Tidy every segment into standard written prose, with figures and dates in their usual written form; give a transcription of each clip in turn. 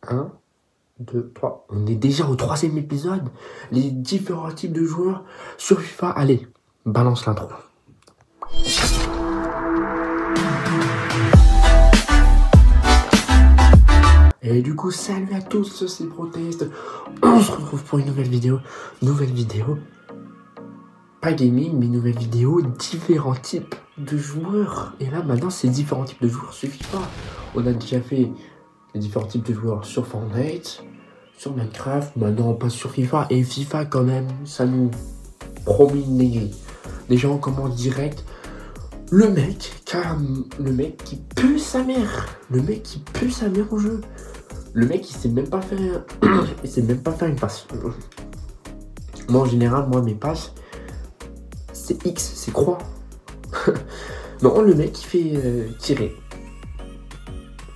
1, 2, 3. On est déjà au 3e épisode. Les différents types de joueurs sur FIFA. Allez, balance l'intro. Et du coup, salut à tous, c'est Protest. On se retrouve pour une nouvelle vidéo. Pas gaming, mais nouvelle vidéo. Différents types de joueurs. Et là, maintenant, c'est différents types de joueurs sur FIFA. On a déjà fait les différents types de joueurs sur Fortnite, sur Minecraft. Maintenant, on passe sur FIFA. Et FIFA, quand même, ça nous promet une dinguerie. Déjà, on commence direct. Le mec qui pue sa mère. Le mec qui pue sa mère au jeu. Le mec, il sait même pas faire une passe. Moi, en général, mes passes, c'est X, c'est croix. Non, le mec, il fait tirer.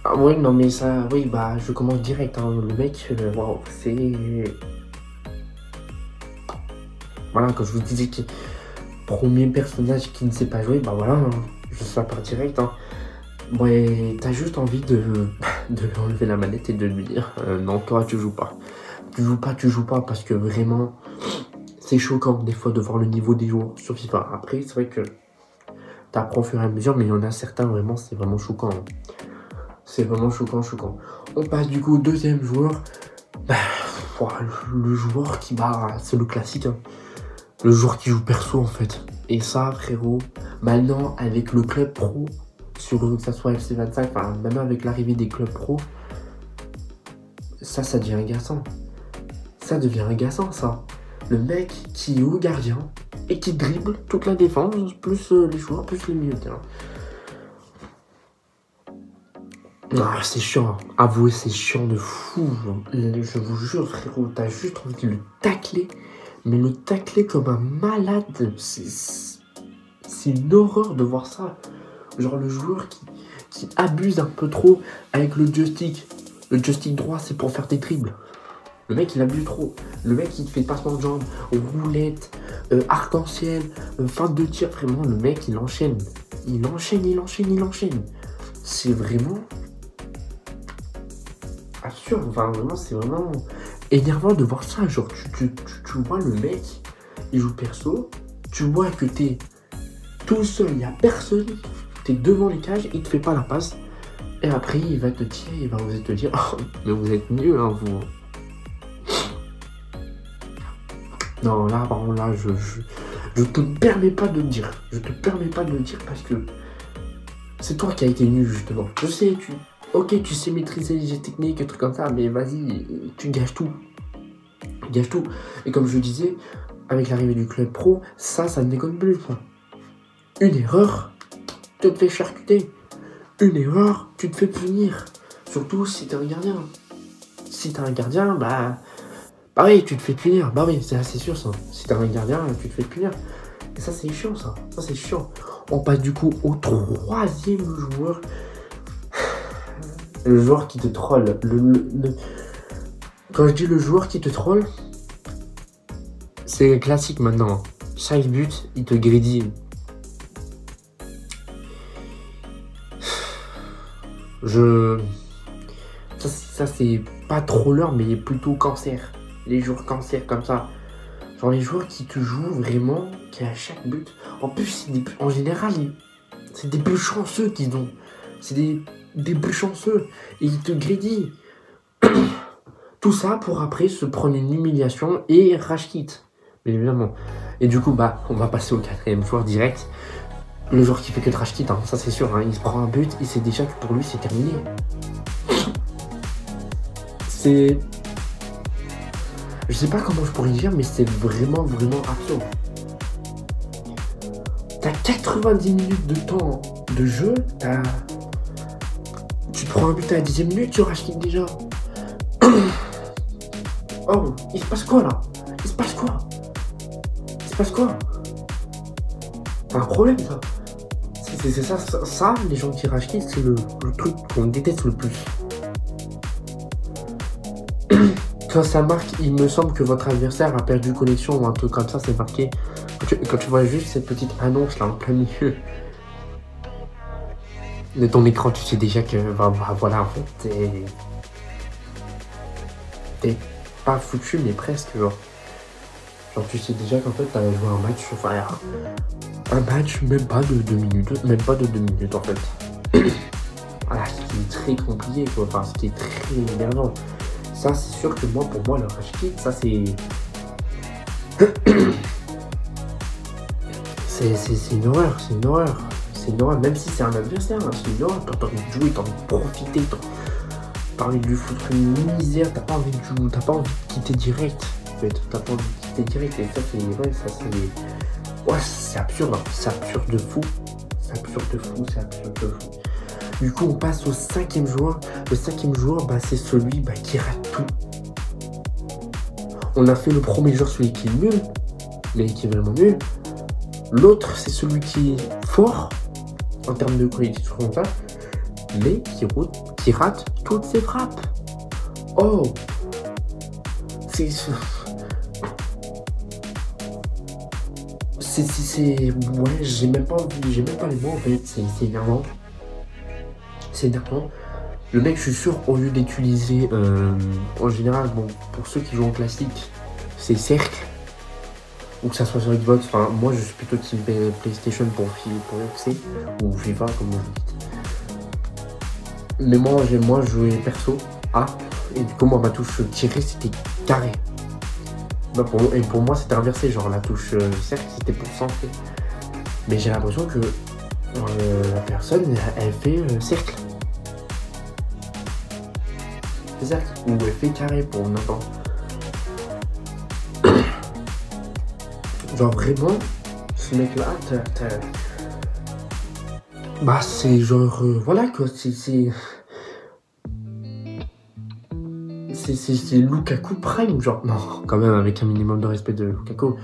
Ah ouais, non, mais ça, oui, bah, je commence direct. Hein. Le mec, waouh, c'est... Voilà, quand je vous disais que premier personnage qui ne sait pas jouer, bah voilà, hein, je ça part direct. Hein. Ouais, t'as juste envie de lui enlever la manette et de lui dire non, toi tu joues pas. Tu joues pas parce que vraiment c'est choquant des fois de voir le niveau des joueurs sur FIFA. Après, c'est vrai que t'apprends au fur et à mesure, mais il y en a certains vraiment, c'est vraiment choquant. Hein. C'est vraiment choquant. On passe du coup au deuxième joueur. Bah, le joueur qui bat, c'est le classique. Hein. Le joueur qui joue perso en fait. Et ça, frérot, maintenant avec le club pro, que ça soit FC25, enfin même avec l'arrivée des clubs pro, ça devient agaçant. Ça devient agaçant, ça. Le mec qui est au gardien et qui dribble toute la défense, plus les joueurs, plus les milieux de terrain. Ah, c'est chiant, avouez, c'est chiant de fou. Je vous jure, frérot, t'as juste envie de le tacler, mais le tacler comme un malade. C'est une horreur de voir ça. Genre le joueur qui abuse un peu trop avec le joystick. Le joystick droit, c'est pour faire des dribbles. Le mec, il abuse trop. Le mec, il fait passement de jambes, roulette, arc-en-ciel, feinte de tir. Vraiment, le mec, il enchaîne. Il enchaîne. C'est vraiment absurde. Enfin, vraiment, c'est vraiment énervant de voir ça. Genre, tu vois le mec, il joue perso. Tu vois que t'es tout seul, il n'y a personne. T'es devant les cages, il te fait pas la passe. Et après, il va te tirer, il va te dire oh, mais vous êtes nuls, hein, vous. Non, là, par contre, là, je te permets pas de le dire. Je te permets pas de le dire parce que c'est toi qui as été nul, justement. Je sais, tu sais maîtriser les techniques, et trucs comme ça, mais vas-y, tu gâches tout. Et comme je disais, avec l'arrivée du club pro, ça ne déconne plus, quoi. Une erreur, tu te fais charcuter. Une erreur, tu te fais punir. Surtout si t'es un gardien. Si t'es un gardien, bah oui, tu te fais punir. Bah oui, c'est assez sûr ça. Si t'es un gardien, tu te fais punir. Et ça, c'est chiant ça. Ça, c'est chiant. On passe du coup au troisième joueur. Le joueur qui te troll. Quand je dis le joueur qui te troll, c'est classique maintenant. Chaque but, il te grédit. Ça c'est pas troller, mais plutôt cancer. Les joueurs cancer comme ça. Genre les joueurs qui te jouent vraiment, qui à chaque but. En plus, en général, c'est des buts chanceux qu'ils ont. C'est des buts chanceux. Et ils te grédillent. Tout ça pour après se prendre une humiliation et rage quit. Bien évidemment. Et du coup, bah, on va passer au quatrième joueur direct. Le joueur qui fait que de rage quit, hein, ça c'est sûr, hein, il se prend un but, il sait déjà que pour lui c'est terminé. C'est... Je sais pas comment je pourrais dire, mais c'est vraiment absurde. T'as 90 minutes de temps de jeu, tu te prends un but à la 10e minute, tu rage quit déjà. Oh, il se passe quoi là? Il se passe quoi? C'est un problème ça. C'est ça, les gens qui rage quit, c'est le truc qu'on déteste le plus. Quand ça marque, il me semble que votre adversaire a perdu connexion ou un truc comme ça, c'est marqué. Quand tu vois juste cette petite annonce là en plein milieu de ton écran, tu sais déjà que voilà en fait, t'es pas foutu, mais presque, genre. Genre, tu sais déjà qu'en fait, t'as joué un match, enfin, un match, même pas de 2 minutes, en fait. Voilà, ce qui est très compliqué, quoi, enfin, ce qui est très énervant. Ça, c'est sûr que moi, pour moi, le rage quit, ça, c'est... c'est une horreur, c'est une horreur. C'est une horreur, même si c'est un adversaire, hein, c'est une horreur. T'as envie de jouer, t'as envie de profiter, t'as envie de lui foutre une misère, t'as pas envie de jouer, t'as pas envie de quitter direct. En fait, t'as pas envie de quitter direct, et ça, c'est... Ouais, ça, c'est... Ouais, c'est absurde, hein. C'est absurde de fou. C'est absurde de fou, c'est absurde de fou. Du coup, on passe au 5e joueur. Le 5e joueur, bah, c'est celui qui rate tout. On a fait le premier joueur, celui qui est nul, mais qui est vraiment nul. L'autre, c'est celui qui est fort en termes de qualité frontale, mais qui rate toutes ses frappes. Oh, c'est ouais, j'ai même pas les mots en fait. C'est énervant. C'est énervant. Le mec, je suis sûr, au lieu d'utiliser, en général, bon, pour ceux qui jouent en classique, c'est cercle, ou que ça soit sur Xbox, enfin, moi, je suis plutôt team PlayStation pour FC, ou FIFA, comme vous dites. Mais moi, je jouais perso A, et du coup, moi, ma touche tirée, c'était carré. Bah, pour moi, c'était inversé, genre, la touche cercle, c'était pour centrer. Mais j'ai l'impression que la personne, elle fait cercle. Cercle, ou elle fait carré pour n'importe. Genre vraiment, ce mec là, bah c'est genre, voilà quoi, c'est Lukaku Prime, genre, non, quand même avec un minimum de respect de Lukaku.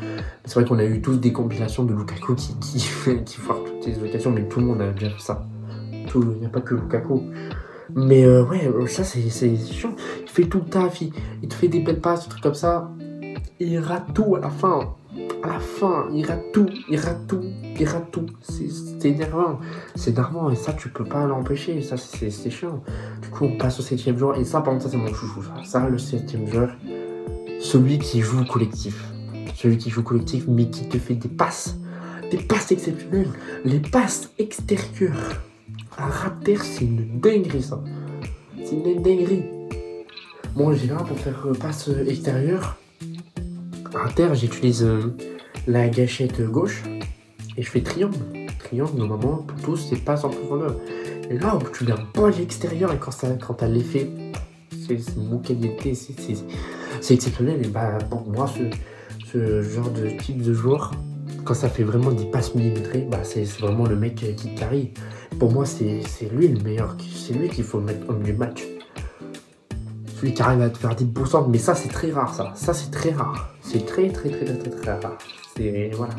C'est vrai qu'on a eu tous des compilations de Lukaku qui foirent toutes les occasions, mais tout le monde a déjà fait ça. Il n'y a pas que Lukaku. Mais ouais, ça c'est chiant. Il fait tout le taf, il te fait des belles passes, des trucs comme ça. Il rate tout à la fin. À la fin, il rate tout. C'est énervant. C'est énervant et ça, tu peux pas l'empêcher. Ça, c'est chiant. Du coup, on passe au 7e joueur. Et ça, par contre, ça, c'est mon chouchou. Ça, le 7e joueur, celui qui joue collectif. Celui qui joue collectif, mais qui te fait des passes exceptionnelles. Les passes extérieures. À Rapter, c'est une dinguerie, ça. C'est une dinguerie. Moi, j'ai là pour faire passe extérieure. À terre, j'utilise la gâchette gauche et je fais triangle. Triangle, normalement, pour tous, c'est passe en profondeur. Et là où tu viens pas à l'extérieur et quand t'as l'effet, c'est mon qualité, c'est exceptionnel. Et bah, pour moi, ce genre de type de joueur, quand ça fait vraiment des passes millimétrées, bah, c'est vraiment le mec qui carry. Pour moi, c'est lui le meilleur. C'est lui qu'il faut mettre au milieu de match. Celui qui arrive à te faire des beaux centres. Mais ça, c'est très rare, ça. Ça, c'est très rare. C'est très rare. C'est... Voilà.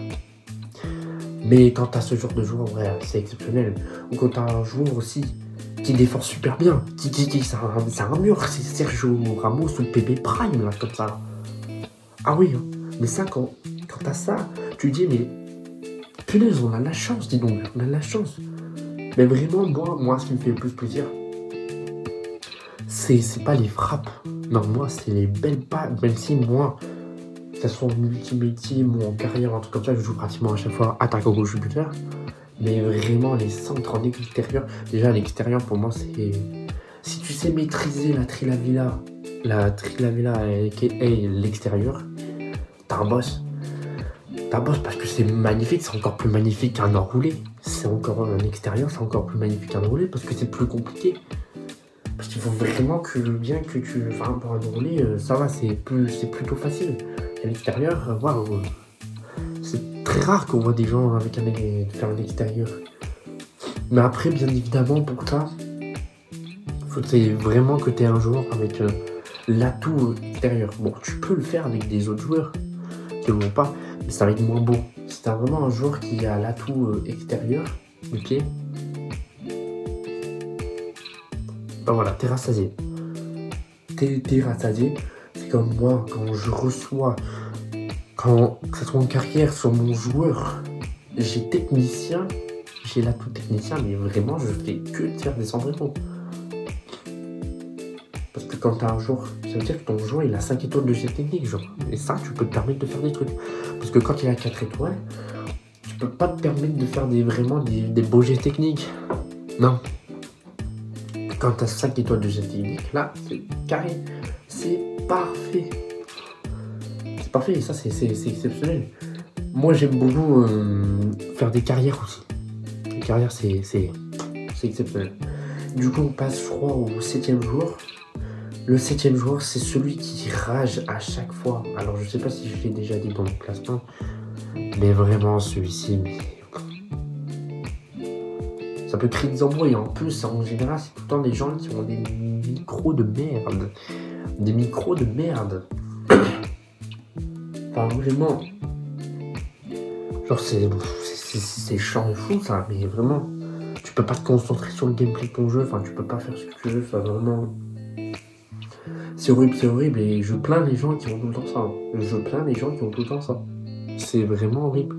Mais quand t'as ce genre de joueur, ouais, c'est exceptionnel. Ou quand t'as un joueur aussi qui défend super bien. C'est un mur. C'est Sergio Ramos ou PB Prime, là, comme ça. Ah oui, hein. Mais ça, quand t'as ça, tu dis, mais... Punaise, on a la chance, dis donc. On a la chance. Mais vraiment, moi, ce qui me fait le plus plaisir, c'est pas les frappes. Non, moi, c'est les belles passes. Même si moi, que ce soit en multi-métier ou en carrière, un truc comme ça, je joue pratiquement à chaque fois attaquant gauche buteur. Mais vraiment, les centres en extérieur. Déjà, à l'extérieur, pour moi, c'est... Si tu sais maîtriser la Trilavilla et l'extérieur, t'as un boss. Parce que c'est magnifique, c'est encore plus magnifique qu'un enroulé. C'est encore un extérieur, c'est encore plus magnifique qu'un enroulé parce que c'est plus compliqué. Parce qu'il faut vraiment que tu... Enfin, pour un enroulé, ça va, c'est plutôt facile. À l'extérieur, waouh, c'est très rare qu'on voit des gens avec faire un extérieur. Mais après, bien évidemment, pour ça, faut vraiment que tu aies un joueur avec l'atout extérieur. Bon, tu peux le faire avec des autres joueurs qui ne vont pas, mais ça va être moins beau. Si t'as vraiment un joueur qui a l'atout extérieur, ok, ben voilà, t'es rassasié. T'es rassasié. C'est comme moi, quand je reçois, que ce soit en carrière, sur mon joueur, j'ai l'atout technicien, mais vraiment, je fais que de faire des cendrillons. Parce que quand t'as un joueur, ça veut dire que ton joueur il a 5 étoiles de jet technique, genre. Et ça, tu peux te permettre de faire des trucs. Parce que quand il a 4 étoiles, tu peux pas te permettre de faire vraiment des beaux jets techniques. Non. Quand t'as 5 étoiles de jet technique, là, c'est carré. C'est parfait. C'est parfait, et ça, c'est exceptionnel. Moi, j'aime beaucoup faire des carrières aussi. Les carrières, c'est exceptionnel. Du coup, on passe, je crois, au 7e jour. Le 7e jour, c'est celui qui rage à chaque fois. Alors, je sais pas si je l'ai déjà dit dans le classement, mais vraiment, celui-ci, mais... ça peut créer des embrouilles. En plus, en général, c'est tout le temps des gens qui ont des micros de merde. Des micros de merde. Enfin, vraiment... genre, c'est chiant et fou, ça, mais vraiment... tu peux pas te concentrer sur le gameplay de ton jeu, enfin tu peux pas faire ce que tu veux, enfin vraiment... c'est horrible, et je plains les gens qui ont tout le temps ça. Je plains les gens qui ont tout le temps ça. C'est vraiment horrible.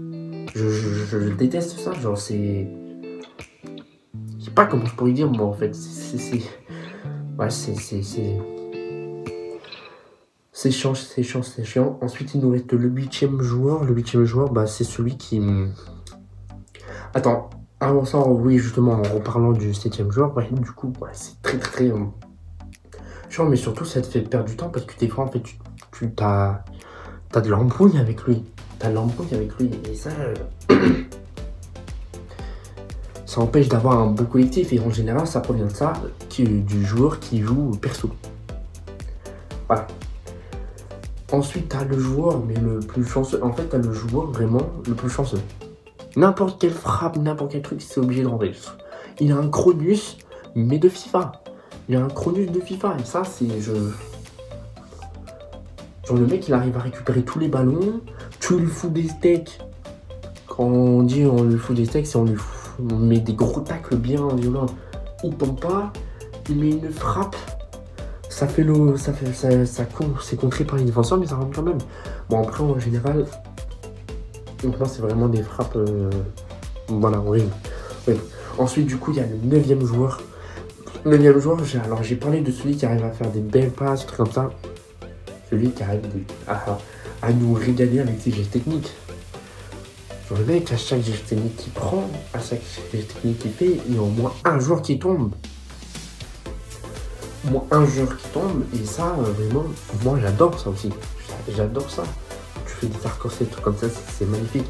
Je déteste ça, genre c'est... je sais pas comment je pourrais dire moi en fait, ouais, c'est chiant. Ensuite il nous reste le 8e joueur. Le 8e joueur, bah c'est celui qui... attends. Avant ça, oui, justement, en reparlant du 7e joueur, ouais, du coup, ouais, c'est très chiant, mais surtout, ça te fait perdre du temps parce que des fois, en fait, t'as de l'embrouille avec lui. Et ça, ça empêche d'avoir un bon collectif. Et en général, ça provient de ça, du joueur qui joue perso. Voilà. Ensuite, t'as le joueur, mais le plus chanceux. En fait, t'as le joueur vraiment le plus chanceux. N'importe quelle frappe, n'importe quel truc, c'est obligé de rentrer. Il a un Cronus, mais de FIFA. Il a un Cronus de FIFA. Et ça, c'est... genre, le mec, il arrive à récupérer tous les ballons. Tu lui fous des steaks. Quand on dit on lui fout des steaks, c'est on met des gros tacles bien violents. Il tombe pas. Il met une frappe. Ça fait le... c'est contré par les défenseurs, mais ça rentre quand même. Bon, après, en général... donc là, c'est vraiment des frappes... voilà, horrible. Ensuite, du coup, il y a le 9e joueur. Le 9e joueur, j'ai parlé de celui qui arrive à faire des belles passes, trucs comme ça. Celui qui arrive à nous régaler avec ses gestes techniques. Genre, le mec, à chaque geste technique qu'il prend, à chaque geste technique qu'il fait, il y a au moins un joueur qui tombe. Au moins un joueur qui tombe, et ça, vraiment, moi, j'adore ça aussi. J'adore ça. Tu fais des arcs-en-ciel, trucs comme ça, c'est magnifique.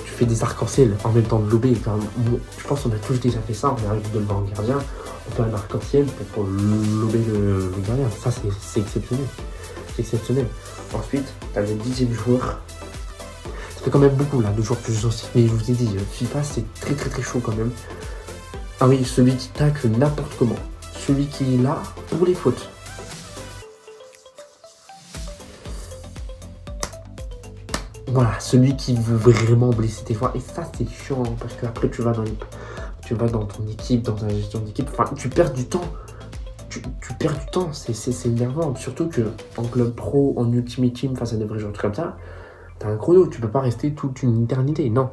Tu fais des arcs-en-ciel en même temps de lober. Enfin, je pense qu'on a tous déjà fait ça. On arrive de devant le gardien, on fait un arc-en-ciel pour lober le gardien. Ça, c'est exceptionnel. C'est exceptionnel. Ensuite, tu as le 10e joueur. Ça fait quand même beaucoup là, de joueurs plus anciens. Mais je vous ai dit, FIFA, c'est très chaud quand même. Ah oui, celui qui tacle n'importe comment. Celui qui est là pour les fautes. Voilà, celui qui veut vraiment blesser tes fois. Et ça, c'est chiant, parce qu'après, tu vas dans ton équipe, dans ta gestion d'équipe. Enfin, tu perds du temps. Tu perds du temps, c'est énervant. Surtout que en club pro, en Ultimate Team, face à des vrais joueurs comme ça, t'as un chrono. Tu peux pas rester toute une éternité, non.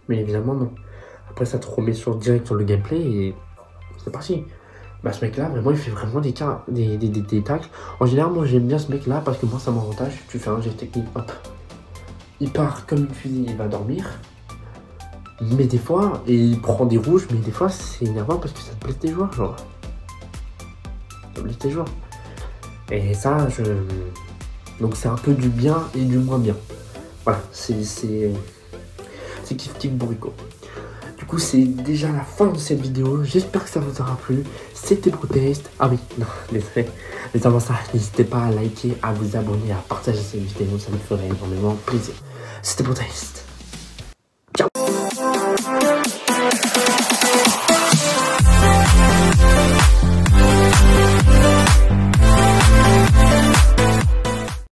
Mais évidemment, non. Après, ça te remet direct sur le gameplay et c'est parti. Bah, ce mec-là, vraiment, il fait vraiment des tacles. En général, moi, j'aime bien ce mec-là parce que moi, ça m'avantage. Tu fais un geste technique, hop. Il part comme une fusée, il va dormir. Mais des fois, et il prend des rouges, mais des fois, c'est énervant parce que ça te blesse tes joueurs, genre. Ça blesse tes joueurs. Et ça, donc, c'est un peu du bien et du moins bien. Voilà, c'est kiff bourricot. Du coup, c'est déjà la fin de cette vidéo. J'espère que ça vous aura plu. C'était Protest. Ah oui, non, désolé. Mais avant ça, n'hésitez pas à liker, à vous abonner, à partager cette vidéo. Ça me ferait énormément plaisir. C'était Protest.